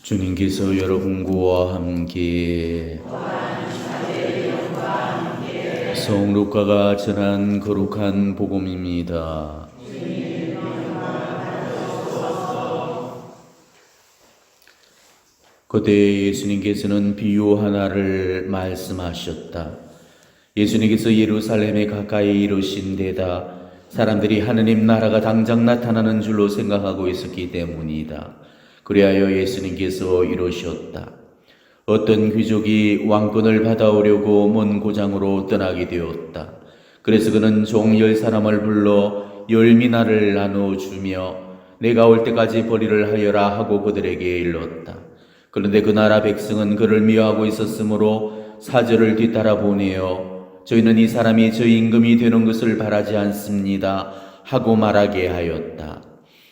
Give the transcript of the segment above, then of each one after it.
주님께서 여러분과 함께 성루카가 전한 거룩한 복음입니다. 그때 예수님께서는 비유 하나를 말씀하셨다. 예수님께서 예루살렘에 가까이 이르신 데다 사람들이 하느님 나라가 당장 나타나는 줄로 생각하고 있었기 때문이다. 그리하여 예수님께서 이르셨다. 어떤 귀족이 왕권을 받아오려고 먼 고장으로 떠나게 되었다. 그래서 그는 종 10사람을 불러 10미나를 나누어주며 내가 올 때까지 벌이를 하여라 하고 그들에게 일렀다. 그런데 그 나라 백성은 그를 미워하고 있었으므로 사절을 뒤따라 보내어 저희는 이 사람이 저희 임금이 되는 것을 바라지 않습니다 하고 말하게 하였다.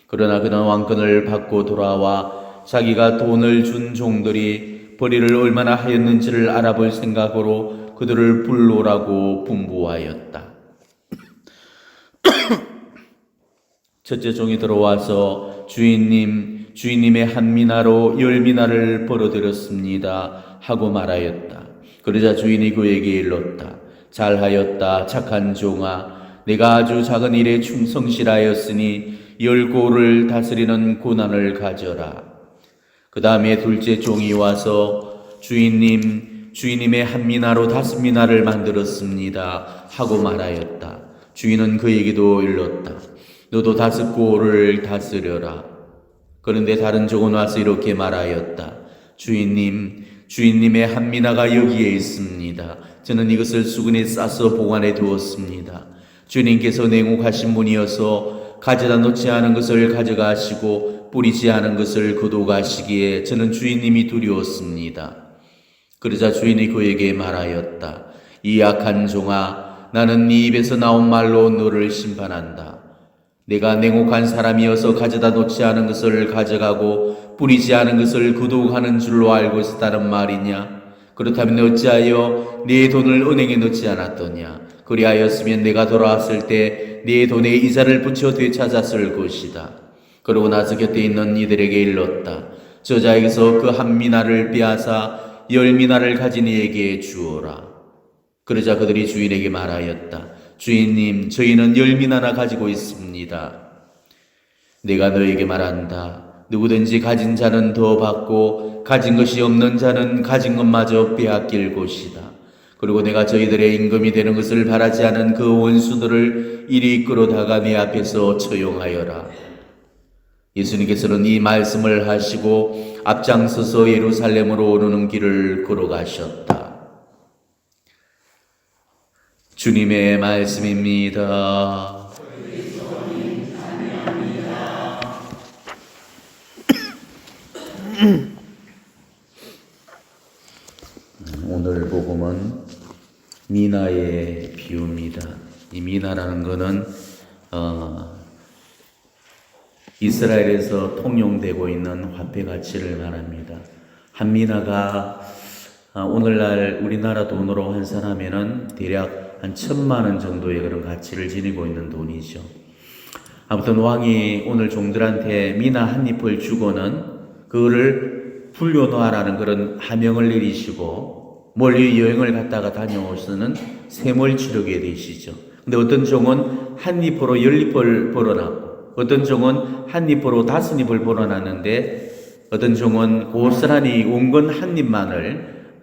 그러나 그는 왕권을 받고 돌아와 자기가 돈을 준 종들이 벌이를 얼마나 하였는지를 알아볼 생각으로 그들을 불러오라고 분부하였다. 첫째 종이 들어와서 주인님의 한 미나로 10미나를 벌어들였습니다 하고 말하였다. 그러자 주인이 그에게 일렀다. 잘하였다 착한 종아, 내가 아주 작은 일에 충성실하였으니 10고를 다스리는 고난을 가져라. 그 다음에 둘째 종이 와서 주인님의 한 미나로 5미나를 만들었습니다 하고 말하였다. 주인은 그에게도 일렀다. 너도 5고를 다스려라. 그런데 다른 종은 와서 이렇게 말하였다. 주인님의 한 미나가 여기에 있습니다. 저는 이것을 수근에 싸서 보관해 두었습니다. 주님께서 냉혹하신 분이어서 가져다 놓지 않은 것을 가져가시고 뿌리지 않은 것을 거둬가시기에 저는 주인님이 두려웠습니다. 그러자 주인이 그에게 말하였다. 이 악한 종아, 나는 네 입에서 나온 말로 너를 심판한다. 내가 냉혹한 사람이어서 가져다 놓지 않은 것을 가져가고 뿌리지 않은 것을 거둬가는 줄로 알고 있었다는 말이냐? 그렇다면 어찌하여 네 돈을 은행에 넣지 않았더냐? 그리하였으면 내가 돌아왔을 때 네 돈에 이자를 붙여 되찾았을 것이다. 그러고 나서 곁에 있는 이들에게 일렀다. 저자에게서 그 한 미나를 빼앗아 10미나를 가진 이에게 주어라. 그러자 그들이 주인에게 말하였다. 주인님, 저희는 10미나나 가지고 있습니다. 내가 너에게 말한다. 누구든지 가진 자는 더 받고 가진 것이 없는 자는 가진 것마저 빼앗길 것이다. 그리고 내가 저희들의 임금이 되는 것을 바라지 않은 그 원수들을 이리 끌어다가 내 앞에서 처용하여라. 예수님께서는 이 말씀을 하시고 앞장서서 예루살렘으로 오르는 길을 걸어가셨다. 주님의 말씀입니다. 오늘 복음은 미나의 비유입니다. 이 미나라는 것은 이스라엘에서 통용되고 있는 화폐 가치를 말합니다. 한 미나가 오늘날 우리나라 돈으로 환산하면은 대략 한 1,000만 원 정도의 그런 가치를 지니고 있는 돈이죠. 아무튼 왕이 오늘 종들한테 미나 한 잎을 주고는 그거를 불려놓아라는 그런 하명을 내리시고 멀리 여행을 갔다가 다녀오시는 셈을 치르게 되시죠. 근데 어떤 종은 한 잎으로 10잎을 벌어놨고 어떤 종은 한 잎으로 5잎을 벌어놨는데 어떤 종은 고스란히 온건 한 잎만을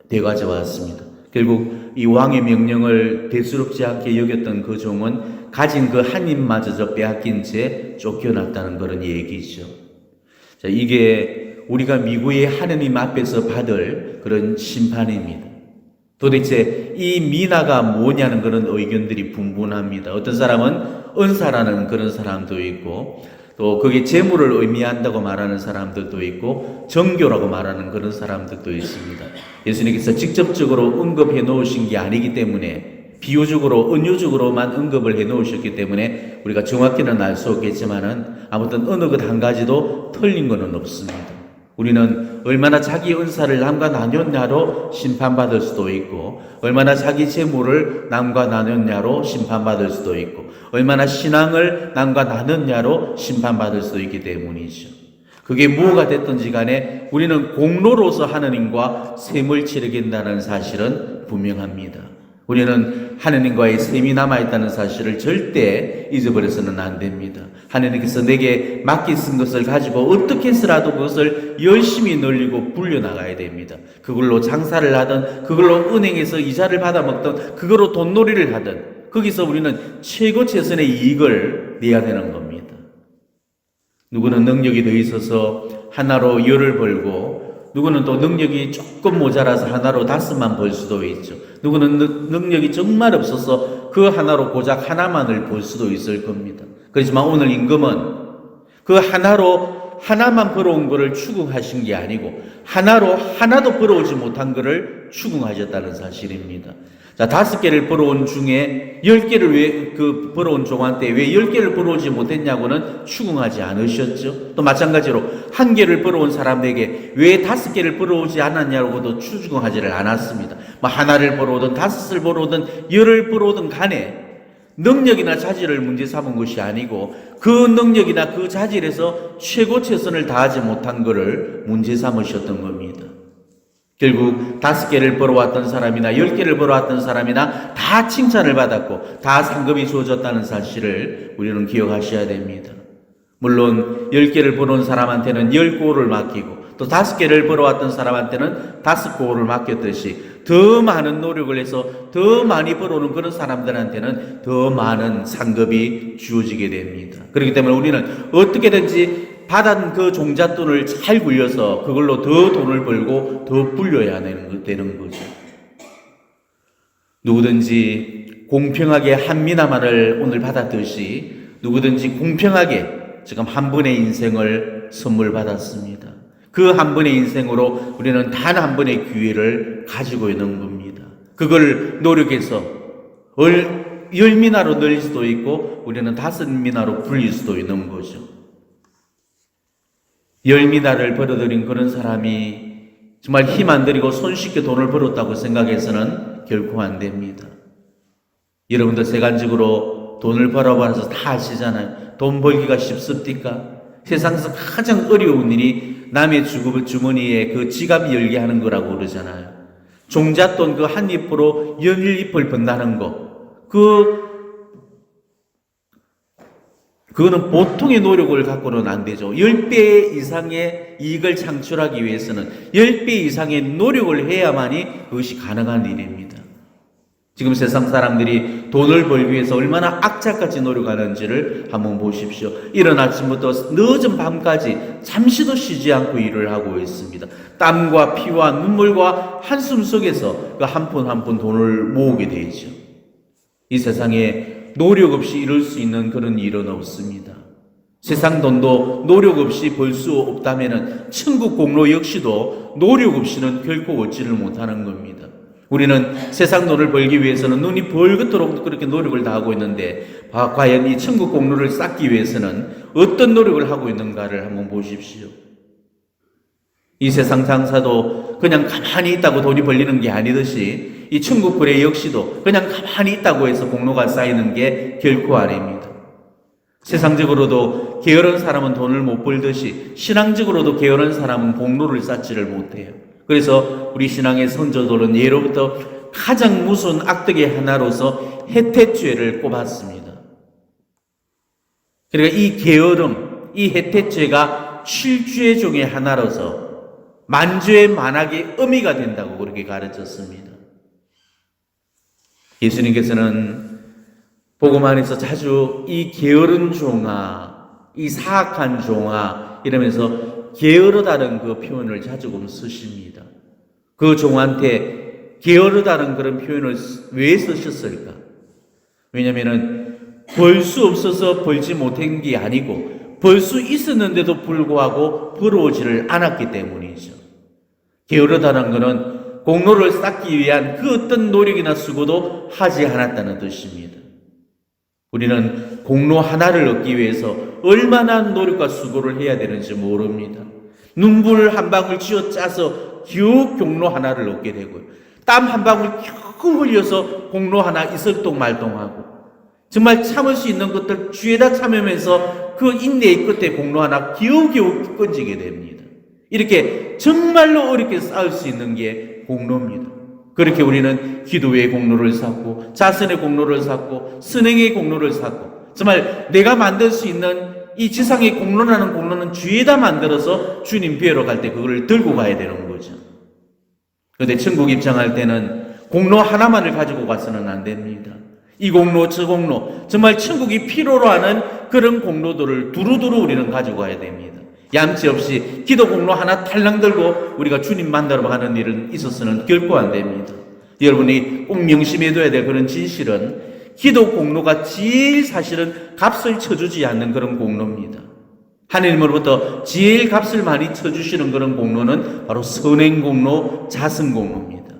되가져왔습니다. 결국 이 왕의 명령을 대수롭지 않게 여겼던 그 종은 가진 그 한 잎마저 빼앗긴 채 쫓겨났다는 그런 얘기죠. 자, 이게 우리가 미국의 하느님 앞에서 받을 그런 심판입니다. 도대체 이 미나가 뭐냐는 그런 의견들이 분분합니다. 어떤 사람은 은사라는 그런 사람도 있고 또 그게 재물을 의미한다고 말하는 사람들도 있고 정교라고 말하는 그런 사람들도 있습니다. 예수님께서 직접적으로 언급해 놓으신 게 아니기 때문에 비유적으로 은유적으로만 언급을 해 놓으셨기 때문에 우리가 정확히는 알 수 없겠지만은 아무튼 어느 것 한 가지도 틀린 것은 없습니다. 우리는 얼마나 자기 은사를 남과 나눴냐로 심판받을 수도 있고 얼마나 자기 재물을 남과 나눴냐로 심판받을 수도 있고 얼마나 신앙을 남과 나눴냐로 심판받을 수도 있기 때문이죠. 그게 무엇가 됐든지 간에 우리는 공로로서 하느님과 셈을 치르겠다는 사실은 분명합니다. 우리는 하느님과의 셈이 남아있다는 사실을 절대 잊어버려서는 안 됩니다. 하느님께서 내게 맡기신 것을 가지고 어떻게 해서라도 그것을 열심히 늘리고 불려나가야 됩니다. 그걸로 장사를 하든 그걸로 은행에서 이자를 받아먹든 그걸로 돈놀이를 하든 거기서 우리는 최고 최선의 이익을 내야 되는 겁니다. 누구는 능력이 더 있어서 하나로 열을 벌고 누구는 또 능력이 조금 모자라서 하나로 5만 벌 수도 있죠. 누구는 능력이 정말 없어서 그 하나로 고작 하나만을 벌 수도 있을 겁니다. 그렇지만 오늘 임금은 그 하나로 하나만 벌어온 것을 추궁하신 게 아니고 하나로 하나도 벌어오지 못한 것을 추궁하셨다는 사실입니다. 자, 5개를 벌어온 중에 10개를 왜 벌어온 종한테 왜 10개를 벌어오지 못했냐고는 추궁하지 않으셨죠. 또 마찬가지로 1개를 벌어온 사람에게 왜 5개를 벌어오지 않았냐고도 추궁하지를 않았습니다. 하나를 벌어오든 5을 벌어오든 10을 벌어오든 간에 능력이나 자질을 문제 삼은 것이 아니고 그 능력이나 그 자질에서 최고 최선을 다하지 못한 것을 문제 삼으셨던 겁니다. 결국 5개를 벌어왔던 사람이나 10개를 벌어왔던 사람이나 다 칭찬을 받았고 다 상급이 주어졌다는 사실을 우리는 기억하셔야 됩니다. 물론 10개를 벌어온 사람한테는 10고를 맡기고 또 5개를 벌어왔던 사람한테는 5고를 맡겼듯이 더 많은 노력을 해서 더 많이 벌어오는 그런 사람들한테는 더 많은 상급이 주어지게 됩니다. 그렇기 때문에 우리는 어떻게든지 받은 그 종잣돈을 잘 굴려서 그걸로 더 돈을 벌고 더 불려야 되는 거죠. 누구든지 공평하게 한 미나만을 오늘 받았듯이 누구든지 공평하게 지금 한 분의 인생을 선물 받았습니다. 그 한 분의 인생으로 우리는 단 한 번의 기회를 가지고 있는 겁니다. 그걸 노력해서 10미나로 늘릴 수도 있고 우리는 5미나로 불릴 수도 있는 거죠. 10미나를 벌어들인 그런 사람이 정말 힘 안 들이고 손쉽게 돈을 벌었다고 생각해서는 결코 안 됩니다. 여러분들 세간적으로 돈을 벌어봐서 다 아시잖아요. 돈 벌기가 쉽습니까? 세상에서 가장 어려운 일이 남의 주머니에 그 지갑 열게 하는 거라고 그러잖아요. 종잣돈 그 한 입으로 11입을 번다는 거. 그거는 보통의 노력을 갖고는 안 되죠. 10배 이상의 이익을 창출하기 위해서는 10배 이상의 노력을 해야만이 그것이 가능한 일입니다. 지금 세상 사람들이 돈을 벌기 위해서 얼마나 악착같이 노력하는지를 한번 보십시오. 이른 아침부터 늦은 밤까지 잠시도 쉬지 않고 일을 하고 있습니다. 땀과 피와 눈물과 한숨 속에서 그 한 푼 한 푼 돈을 모으게 되죠. 이 세상에 노력 없이 이룰 수 있는 그런 일은 없습니다. 세상 돈도 노력 없이 벌 수 없다면 천국 공로 역시도 노력 없이는 결코 얻지를 못하는 겁니다. 우리는 세상 돈을 벌기 위해서는 눈이 벌겋도록 그렇게 노력을 다하고 있는데 과연 이 천국 공로를 쌓기 위해서는 어떤 노력을 하고 있는가를 한번 보십시오. 이 세상 장사도 그냥 가만히 있다고 돈이 벌리는 게 아니듯이 이 천국 거래 역시도 그냥 가만히 있다고 해서 공로가 쌓이는 게 결코 아닙니다. 세상적으로도 게으른 사람은 돈을 못 벌듯이 신앙적으로도 게으른 사람은 공로를 쌓지를 못해요. 그래서 우리 신앙의 선조들은 예로부터 가장 무서운 악덕의 하나로서 해태죄를 꼽았습니다. 그러니까 이 게으름, 이 해태죄가 7죄 중의 하나로서 만죄의 만악의 의미가 된다고 그렇게 가르쳤습니다. 예수님께서는 복음 안에서 자주 이 게으른 종아, 이 사악한 종아 이러면서 게으르다는 그 표현을 자주 쓰십니다. 그 종한테 게으르다는 그런 표현을 왜 쓰셨을까? 왜냐하면 벌 수 없어서 벌지 못한 게 아니고 벌 수 있었는데도 불구하고 벌어오지를 않았기 때문이죠. 게으르다는 것은 공로를 쌓기 위한 그 어떤 노력이나 수고도 하지 않았다는 뜻입니다. 우리는 공로 하나를 얻기 위해서 얼마나 노력과 수고를 해야 되는지 모릅니다. 눈물 한 방울 쥐어 짜서 겨우 공로 하나를 얻게 되고요. 땀 한 방울 겨우 흘려서 공로 하나 이슬동말동하고 정말 참을 수 있는 것들 죄다 참으면서 그 인내의 끝에 공로 하나 겨우겨우 건지게 됩니다. 이렇게 정말로 어렵게 쌓을 수 있는 게 공로입니다. 그렇게 우리는 기도의 공로를 쌓고 자선의 공로를 쌓고 선행의 공로를 쌓고 정말 내가 만들 수 있는 이 지상의 공로라는 공로는 죄다 만들어서 주님 뵈러 갈 때 그걸 들고 가야 되는 거죠. 그런데 천국 입장할 때는 공로 하나만을 가지고 가서는 안 됩니다. 이 공로 저 공로 정말 천국이 필요로 하는 그런 공로들을 두루두루 우리는 가지고 가야 됩니다. 얌치 없이 기도 공로 하나 탈랑 들고 우리가 주님 만나러 가는 일은 있어서는 결코 안 됩니다. 여러분이 꼭 명심해둬야 될 그런 진실은 기도 공로가 제일 사실은 값을 쳐주지 않는 그런 공로입니다. 하나님으로부터 제일 값을 많이 쳐주시는 그런 공로는 바로 선행 공로, 자선 공로입니다.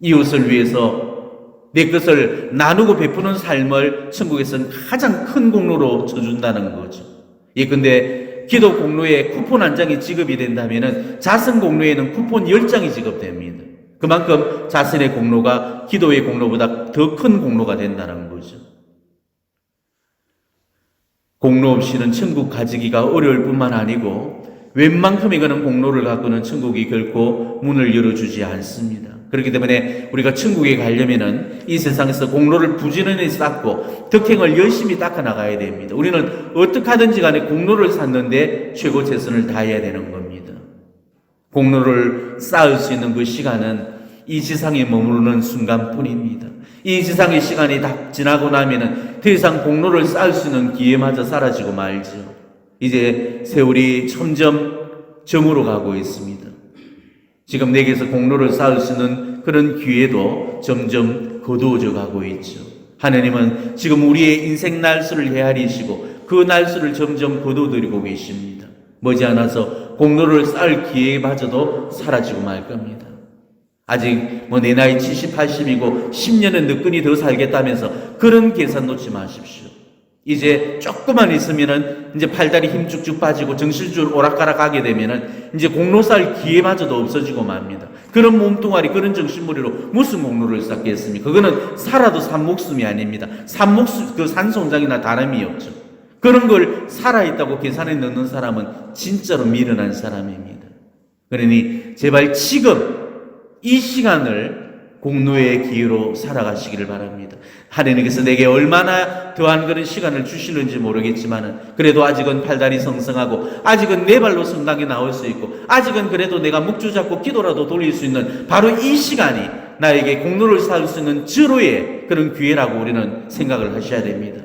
이웃을 위해서 내 것을 나누고 베푸는 삶을 천국에서는 가장 큰 공로로 쳐준다는 거죠. 예컨대 기도 공로에 쿠폰 한 장이 지급이 된다면 자선 공로에는 쿠폰 10장이 지급됩니다. 그만큼 자선의 공로가 기도의 공로보다 더 큰 공로가 된다는 거죠. 공로 없이는 천국 가지기가 어려울 뿐만 아니고 웬만큼의 그런 공로를 갖고는 천국이 결코 문을 열어주지 않습니다. 그렇기 때문에 우리가 천국에 가려면은 이 세상에서 공로를 부지런히 쌓고 덕행을 열심히 닦아 나가야 됩니다. 우리는 어떻게 하든지 간에 공로를 쌓는데 최고 최선을 다해야 되는 겁니다. 공로를 쌓을 수 있는 그 시간은 이 지상에 머무르는 순간뿐입니다. 이 지상의 시간이 다 지나고 나면은 더 이상 공로를 쌓을 수 있는 기회마저 사라지고 말죠. 이제 세월이 점점 저물어 가고 있습니다. 지금 내게서 공로를 쌓을 수 있는 그런 기회도 점점 거두어져 가고 있죠. 하나님은 지금 우리의 인생 날수를 헤아리시고 그 날수를 점점 거두어드리고 계십니다. 머지않아서 공로를 쌓을 기회마저도 사라지고 말 겁니다. 아직 내 나이 70, 80이고 10년은 늦거니 더 살겠다면서 그런 계산 놓지 마십시오. 이제 조금만 있으면은 이제 팔다리 힘 쭉쭉 빠지고 정신줄 오락가락 하게 되면은 이제 공로 쌓을 기회마저도 없어지고 맙니다. 그런 몸뚱아리, 그런 정신머리로 무슨 공로를 쌓겠습니까? 그거는 살아도 산 목숨이 아닙니다. 산 목숨, 그 산송장이나 다름이 없죠. 그런 걸 살아있다고 계산에 넣는 사람은 진짜로 미련한 사람입니다. 그러니 제발 지금 이 시간을 공로의 기회로 살아가시기를 바랍니다. 하나님께서 내게 얼마나 더한 그런 시간을 주시는지 모르겠지만 그래도 아직은 팔다리 성성하고 아직은 내 발로 성당에 나올 수 있고 아직은 그래도 내가 묵주 잡고 기도라도 돌릴 수 있는 바로 이 시간이 나에게 공로를 쌓을 수 있는 절호의 그런 기회라고 우리는 생각을 하셔야 됩니다.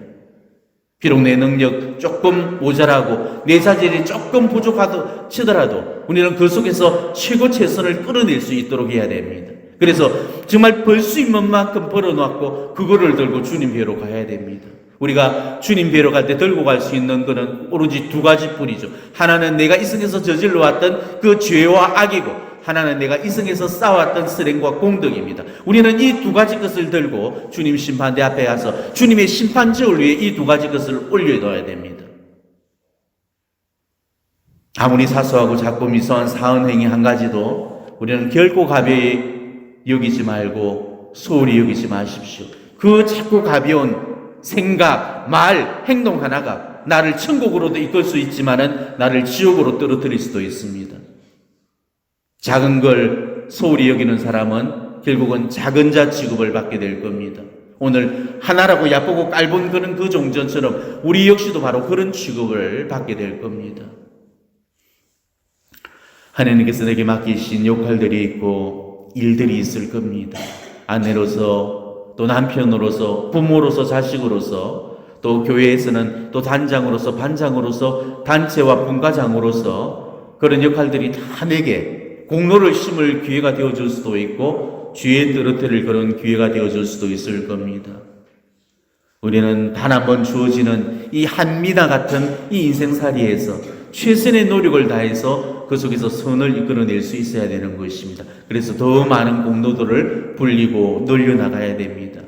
비록 내 능력 조금 모자라고 내 자질이 조금 부족하다 치더라도 우리는 그 속에서 최고 최선을 끌어낼 수 있도록 해야 됩니다. 그래서 정말 벌 수 있는 만큼 벌어놓고 그거를 들고 주님 뵈러 가야 됩니다. 우리가 주님 뵈러 갈 때 들고 갈 수 있는 것은 오로지 두 가지뿐이죠. 하나는 내가 이승에서 저질러 왔던 그 죄와 악이고 하나는 내가 이승에서 쌓아왔던 선행과 공덕입니다. 우리는 이 두 가지 것을 들고 주님 심판대 앞에 가서 주님의 심판저울 위에 이 두 가지 것을 올려둬야 됩니다. 아무리 사소하고 작고 미소한 사은 행위 한 가지도 우리는 결코 가벼이 여기지 말고 소홀히 여기지 마십시오. 그 작고 가벼운 생각, 말, 행동 하나가 나를 천국으로도 이끌 수 있지만은 나를 지옥으로 떨어뜨릴 수도 있습니다. 작은 걸 소홀히 여기는 사람은 결국은 작은 자 취급을 받게 될 겁니다. 오늘 하나라고 야쁘고 깔본 그런 그 종전처럼 우리 역시도 바로 그런 취급을 받게 될 겁니다. 하나님께서 내게 맡기신 역할들이 있고 일들이 있을 겁니다. 아내로서 또 남편으로서 부모로서 자식으로서 또 교회에서는 또 단장으로서 반장으로서 단체와 분과장으로서 그런 역할들이 다 내게 공로를 심을 기회가 되어줄 수도 있고 죄에 떨어뜨릴 그런 기회가 되어줄 수도 있을 겁니다. 우리는 단 한 번 주어지는 이 한미나 같은 이 인생살이에서 최선의 노력을 다해서 그 속에서 선을 이끌어낼 수 있어야 되는 것입니다. 그래서 더 많은 공로들을 불리고 늘려나가야 됩니다.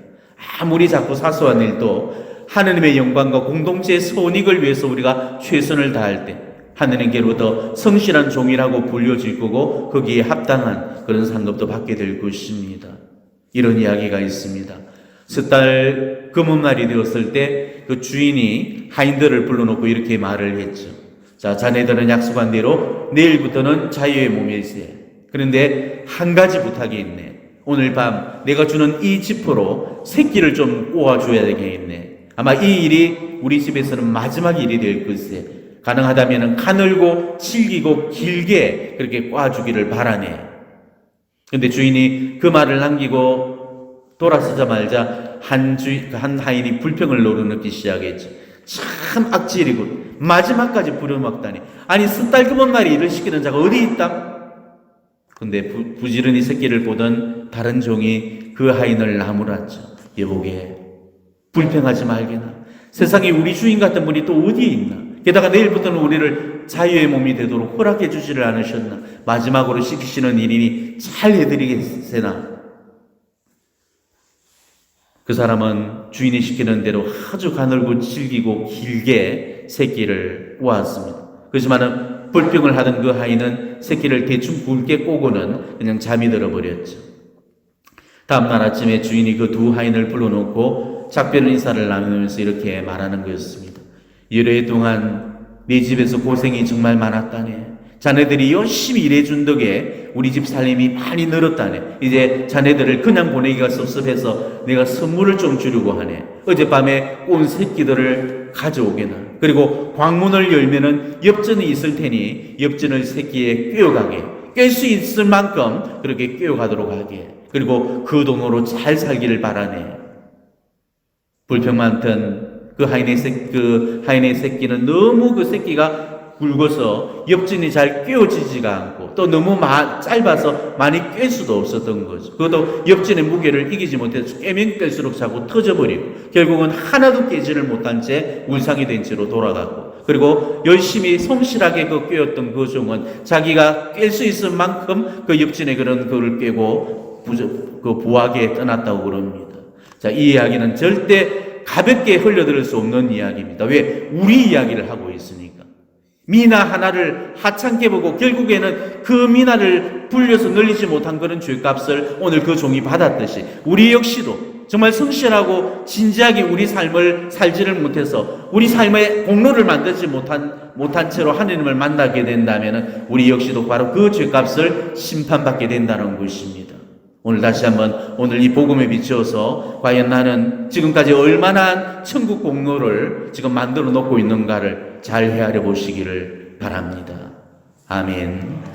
아무리 작고 사소한 일도 하느님의 영광과 공동체의 선익을 위해서 우리가 최선을 다할 때 하느님께로부터 성실한 종이라고 불려질 거고 거기에 합당한 그런 상급도 받게 될 것입니다. 이런 이야기가 있습니다. 석 달 금음날이 되었을 때 그 주인이 하인들을 불러놓고 이렇게 말을 했죠. 자, 자네들은 약속한 대로 내일부터는 자유의 몸일세. 그런데 한 가지 부탁이 있네. 오늘 밤 내가 주는 이 지퍼로 새끼를 좀 꼬아줘야 되겠네. 아마 이 일이 우리 집에서는 마지막 일이 될 것에 가능하다면 가늘고 질기고 길게 그렇게 꼬아주기를 바라네. 근데 주인이 그 말을 남기고 돌아서자마자 한 하인이 불평을 노려놓기 시작했죠. 참 악질이고 마지막까지 부려먹다니. 아니 스딸그먼 말이 일을 시키는 자가 어디 있다? 근데 부지런히 새끼를 보던 다른 종이 그 하인을 나무랐죠. 여보게 불평하지 말게나. 세상에 우리 주인 같은 분이 또 어디에 있나? 게다가 내일부터는 우리를 자유의 몸이 되도록 허락해 주지를 않으셨나? 마지막으로 시키시는 일이니 잘 해드리겠으나. 그 사람은 주인이 시키는 대로 아주 가늘고 질기고 길게 새끼를 꼬았습니다. 그렇지만 불평을 하던 그 하인은 새끼를 대충 굵게 꼬고는 그냥 잠이 들어버렸죠. 다음날 아침에 주인이 그 두 하인을 불러놓고 작별 인사를 나누면서 이렇게 말하는 것이었습니다. 여러 해 동안 내 집에서 고생이 정말 많았다네. 자네들이 열심히 일해준 덕에 우리 집 살림이 많이 늘었다네. 이제 자네들을 그냥 보내기가 섭섭해서 내가 선물을 좀 주려고 하네. 어젯밤에 꼰 새끼들을 가져오게나. 그리고 광문을 열면은 엽전이 있을 테니 엽전을 새끼에 꿰어가게. 깰 수 있을 만큼 그렇게 꿰어가도록 하게. 그리고 그 돈으로 잘 살기를 바라네. 불평 많던 그 하인의 새끼는 너무 그 새끼가 굵어서 엽전이 잘 꿰어지지가 않고 또 너무 짧아서 많이 꿰 수도 없었던 거죠. 그것도 엽전의 무게를 이기지 못해서 깨면 깰수록 자꾸 터져버리고 결국은 하나도 깨지를 못한 채 울상이 된 채로 돌아갔고, 그리고 열심히 성실하게 그 꿰었던 그 종은 자기가 깰 수 있을 만큼 그 엽전의 그런 그를 꿰고 그 부하게 떠났다고 그럽니다. 자, 이 이야기는 절대 가볍게 흘려들을 수 없는 이야기입니다. 왜? 우리 이야기를 하고 있으니까. 미나 하나를 하찮게 보고 결국에는 그 미나를 불려서 늘리지 못한 그런 죄값을 오늘 그 종이 받았듯이 우리 역시도 정말 성실하고 진지하게 우리 삶을 살지를 못해서 우리 삶의 공로를 만들지 못한 채로 하느님을 만나게 된다면 우리 역시도 바로 그 죄값을 심판받게 된다는 것입니다. 오늘 다시 한번 오늘 이 복음에 비추어서 과연 나는 지금까지 얼마나 천국 공로를 지금 만들어 놓고 있는가를 잘 헤아려 보시기를 바랍니다. 아멘.